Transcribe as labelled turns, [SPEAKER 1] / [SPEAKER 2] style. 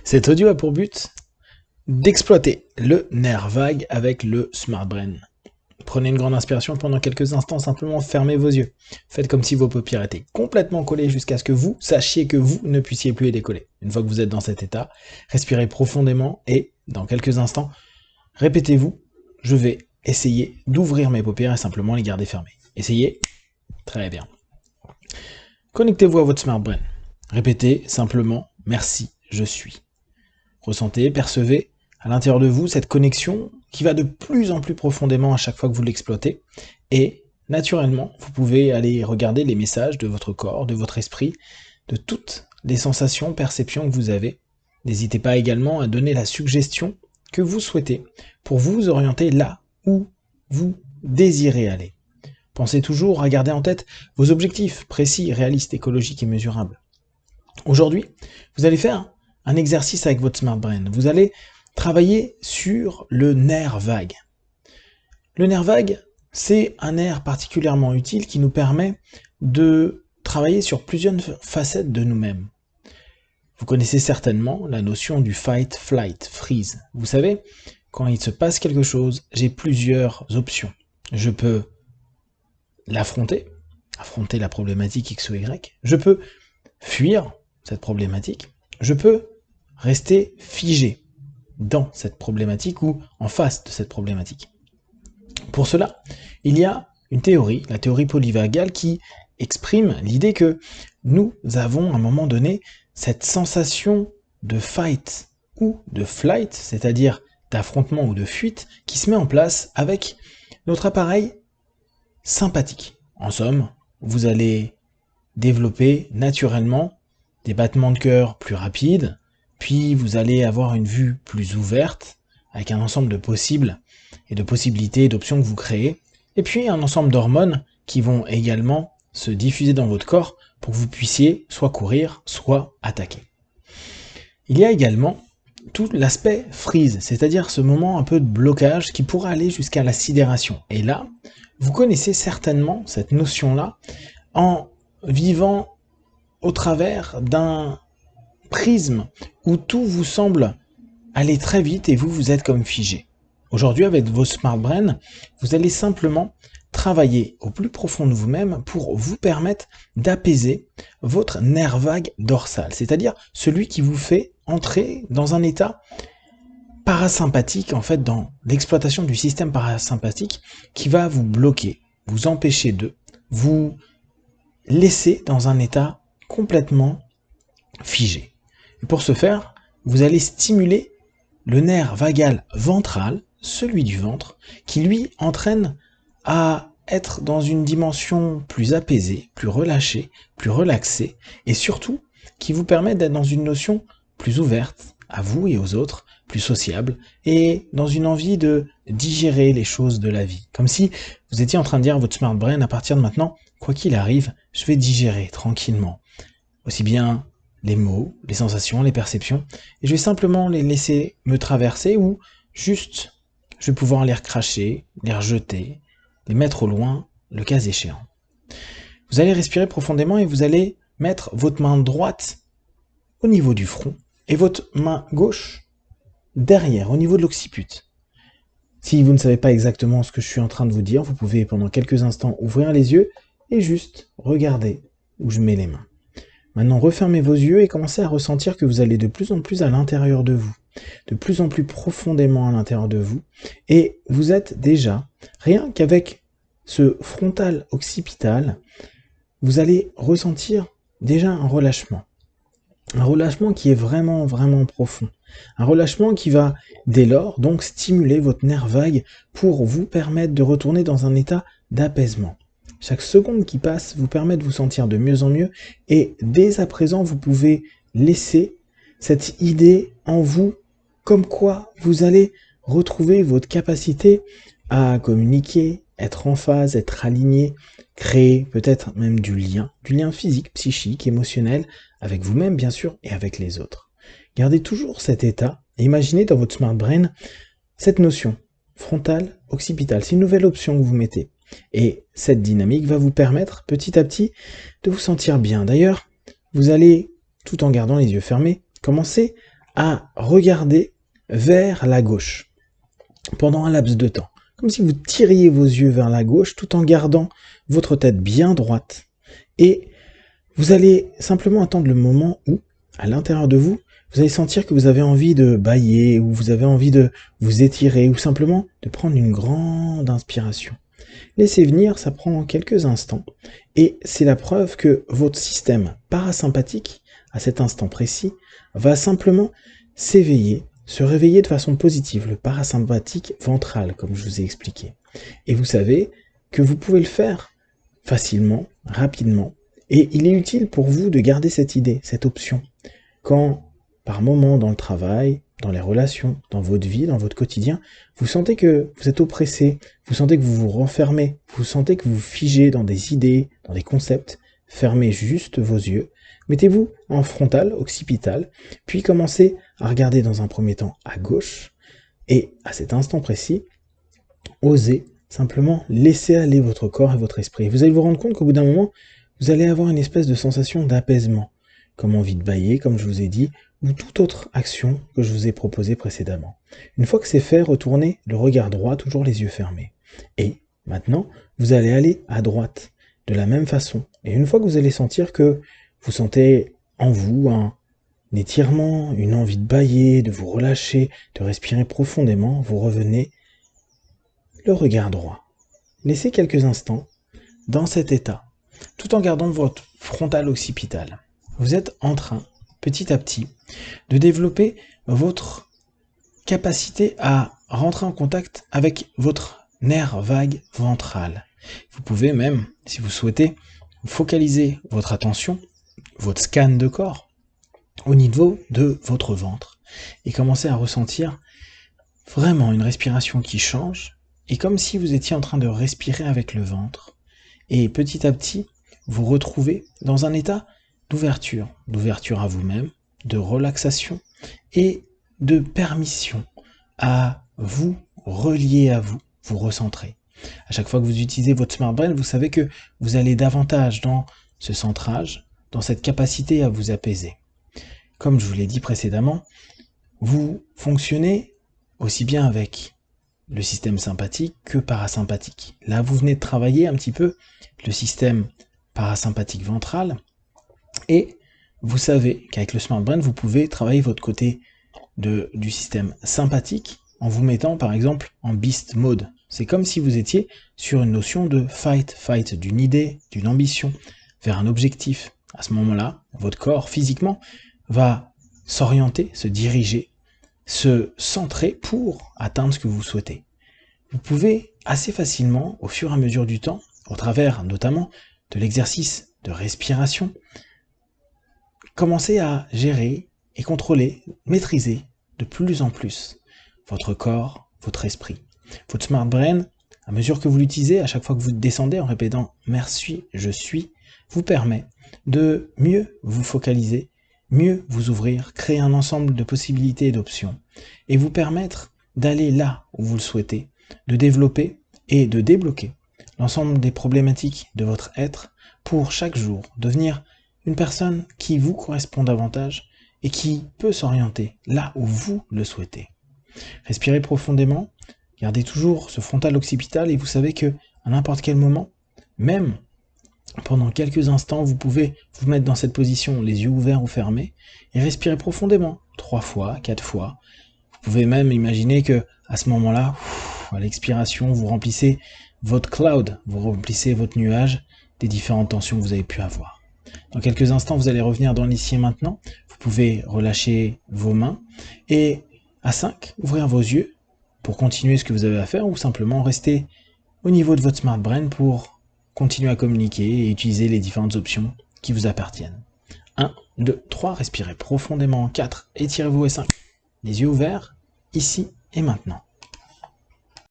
[SPEAKER 1] Cet audio a pour but d'exploiter le nerf vague avec le Smart Brain. Prenez une grande inspiration pendant quelques instants, simplement fermez vos yeux. Faites comme si vos paupières étaient complètement collées jusqu'à ce que vous sachiez que vous ne puissiez plus les décoller. Une fois que vous êtes dans cet état, respirez profondément et, dans quelques instants, répétez-vous, je vais essayer d'ouvrir mes paupières et simplement les garder fermées. Essayez. Très bien. Connectez-vous à votre Smart Brain. Répétez simplement, merci, je suis. Ressentez, percevez à l'intérieur de vous cette connexion qui va de plus en plus profondément à chaque fois que vous l'exploitez. Et naturellement, vous pouvez aller regarder les messages de votre corps, de votre esprit, de toutes les sensations, perceptions que vous avez. N'hésitez pas également à donner la suggestion que vous souhaitez pour vous orienter là où vous désirez aller. Pensez toujours à garder en tête vos objectifs précis, réalistes, écologiques et mesurables. Aujourd'hui, vous allez faire un exercice avec votre Smart Brain. Vous allez travailler sur le nerf vague. Le nerf vague, c'est un nerf particulièrement utile qui nous permet de travailler sur plusieurs facettes de nous-mêmes. Vous connaissez certainement la notion du fight, flight, freeze. Vous savez, quand il se passe quelque chose, j'ai plusieurs options. Je peux l'affronter, affronter la problématique X ou Y. Je peux fuir cette problématique. Je peux rester figé dans cette problématique ou en face de cette problématique. Pour cela, il y a une théorie, la théorie polyvagale, qui exprime l'idée que nous avons à un moment donné cette sensation de fight ou de flight, c'est-à-dire d'affrontement ou de fuite, qui se met en place avec notre appareil sympathique. En somme, vous allez développer naturellement des battements de cœur plus rapides, puis vous allez avoir une vue plus ouverte, avec un ensemble de possibles et de possibilités, d'options que vous créez, et puis un ensemble d'hormones qui vont également se diffuser dans votre corps pour que vous puissiez soit courir, soit attaquer. Il y a également tout l'aspect freeze, c'est-à-dire ce moment un peu de blocage qui pourra aller jusqu'à la sidération. Et là, vous connaissez certainement cette notion-là en vivant au travers d'un prisme où tout vous semble aller très vite et vous êtes comme figé. Aujourd'hui, avec vos Smart Brain, vous allez simplement travailler au plus profond de vous-même pour vous permettre d'apaiser votre nerf vague dorsal, c'est-à-dire celui qui vous fait entrer dans un état parasympathique, en fait, dans l'exploitation du système parasympathique qui va vous bloquer, vous empêcher de vous laisser dans un état complètement figé. Et pour ce faire, vous allez stimuler le nerf vagal ventral, celui du ventre, qui lui entraîne à être dans une dimension plus apaisée, plus relâchée, plus relaxée, et surtout qui vous permet d'être dans une notion plus ouverte à vous et aux autres, plus sociable, et dans une envie de digérer les choses de la vie. Comme si vous étiez en train de dire à votre Smart Brain, à partir de maintenant, quoi qu'il arrive, je vais digérer tranquillement. Aussi bien les mots, les sensations, les perceptions, et je vais simplement les laisser me traverser, ou juste, je vais pouvoir les recracher, les rejeter, les mettre au loin, le cas échéant. Vous allez respirer profondément et vous allez mettre votre main droite au niveau du front, et votre main gauche derrière, au niveau de l'occiput. Si vous ne savez pas exactement ce que je suis en train de vous dire, vous pouvez pendant quelques instants ouvrir les yeux et juste regarder où je mets les mains. Maintenant, refermez vos yeux et commencez à ressentir que vous allez de plus en plus à l'intérieur de vous, de plus en plus profondément à l'intérieur de vous, et vous êtes déjà, rien qu'avec ce frontal occipital, vous allez ressentir déjà un relâchement qui est vraiment, vraiment profond. Un relâchement qui va, dès lors, donc stimuler votre nerf vague pour vous permettre de retourner dans un état d'apaisement. Chaque seconde qui passe vous permet de vous sentir de mieux en mieux et dès à présent, vous pouvez laisser cette idée en vous comme quoi vous allez retrouver votre capacité à communiquer, être en phase, être aligné, créer peut-être même du lien physique, psychique, émotionnel, avec vous-même bien sûr et avec les autres. Gardez toujours cet état et imaginez dans votre Smart Brain cette notion frontale, occipitale. C'est une nouvelle option que vous mettez. Et cette dynamique va vous permettre petit à petit de vous sentir bien. D'ailleurs, vous allez, tout en gardant les yeux fermés, commencer à regarder vers la gauche pendant un laps de temps. Comme si vous tiriez vos yeux vers la gauche tout en gardant votre tête bien droite. Et vous allez simplement attendre le moment où, à l'intérieur de vous, vous allez sentir que vous avez envie de bâiller, ou vous avez envie de vous étirer, ou simplement de prendre une grande inspiration. Laissez venir, ça prend quelques instants, et c'est la preuve que votre système parasympathique, à cet instant précis, va simplement s'éveiller, se réveiller de façon positive, le parasympathique ventral, comme je vous ai expliqué. Et vous savez que vous pouvez le faire facilement, rapidement, et il est utile pour vous de garder cette idée, cette option. Quand, par moment dans le travail, dans les relations, dans votre vie, dans votre quotidien, vous sentez que vous êtes oppressé, vous sentez que vous vous renfermez, vous sentez que vous figez dans des idées, dans des concepts, fermez juste vos yeux, mettez-vous en frontal, occipital, puis commencez à regarder dans un premier temps à gauche, et à cet instant précis, osez simplement laisser aller votre corps et votre esprit. Vous allez vous rendre compte qu'au bout d'un moment, vous allez avoir une espèce de sensation d'apaisement, comme envie de bâiller, comme je vous ai dit, ou toute autre action que je vous ai proposée précédemment. Une fois que c'est fait, retournez le regard droit, toujours les yeux fermés. Et maintenant, vous allez aller à droite, de la même façon. Et une fois que vous allez sentir que vous sentez en vous un étirement, une envie de bâiller, de vous relâcher, de respirer profondément, vous revenez le regard droit. Laissez quelques instants dans cet état, tout en gardant votre frontal occipital. Vous êtes en train, petit à petit, de développer votre capacité à rentrer en contact avec votre nerf vague ventral. Vous pouvez même, si vous souhaitez, focaliser votre attention, votre scan de corps, au niveau de votre ventre et commencer à ressentir vraiment une respiration qui change et comme si vous étiez en train de respirer avec le ventre. Et petit à petit, vous retrouvez dans un état d'ouverture à vous-même, de relaxation et de permission à vous relier à vous, vous recentrer. À chaque fois que vous utilisez votre Smart Brain, vous savez que vous allez davantage dans ce centrage, dans cette capacité à vous apaiser. Comme je vous l'ai dit précédemment, vous fonctionnez aussi bien avec le système sympathique que parasympathique. Là, vous venez de travailler un petit peu le système parasympathique ventral et vous savez qu'avec le Smart Brain, vous pouvez travailler votre côté du système sympathique en vous mettant par exemple en beast mode. C'est comme si vous étiez sur une notion de fight, d'une idée, d'une ambition, vers un objectif. À ce moment-là, votre corps physiquement va s'orienter, se diriger, se centrer pour atteindre ce que vous souhaitez. Vous pouvez assez facilement, au fur et à mesure du temps, au travers notamment de l'exercice de respiration, commencer à gérer et contrôler, maîtriser de plus en plus votre corps, votre esprit. Votre Smart Brain, à mesure que vous l'utilisez, à chaque fois que vous descendez en répétant « merci, je suis », vous permet de mieux vous focaliser, mieux vous ouvrir, créer un ensemble de possibilités et d'options, et vous permettre d'aller là où vous le souhaitez, de développer et de débloquer l'ensemble des problématiques de votre être pour chaque jour devenir une personne qui vous correspond davantage et qui peut s'orienter là où vous le souhaitez. Respirez profondément, gardez toujours ce frontal occipital et vous savez que à n'importe quel moment, même pendant quelques instants, vous pouvez vous mettre dans cette position, les yeux ouverts ou fermés, et respirer profondément, 3 fois, 4 fois. Vous pouvez même imaginer que à ce moment-là, à l'expiration, vous remplissez votre cloud, vous remplissez votre nuage des différentes tensions que vous avez pu avoir. Dans quelques instants, vous allez revenir dans l'ici et maintenant. Vous pouvez relâcher vos mains et à 5, ouvrir vos yeux pour continuer ce que vous avez à faire ou simplement rester au niveau de votre Smart Brain pour continuer à communiquer et utiliser les différentes options qui vous appartiennent. 1, 2, 3, respirez profondément. 4, étirez-vous et 5. Les yeux ouverts, ici et maintenant.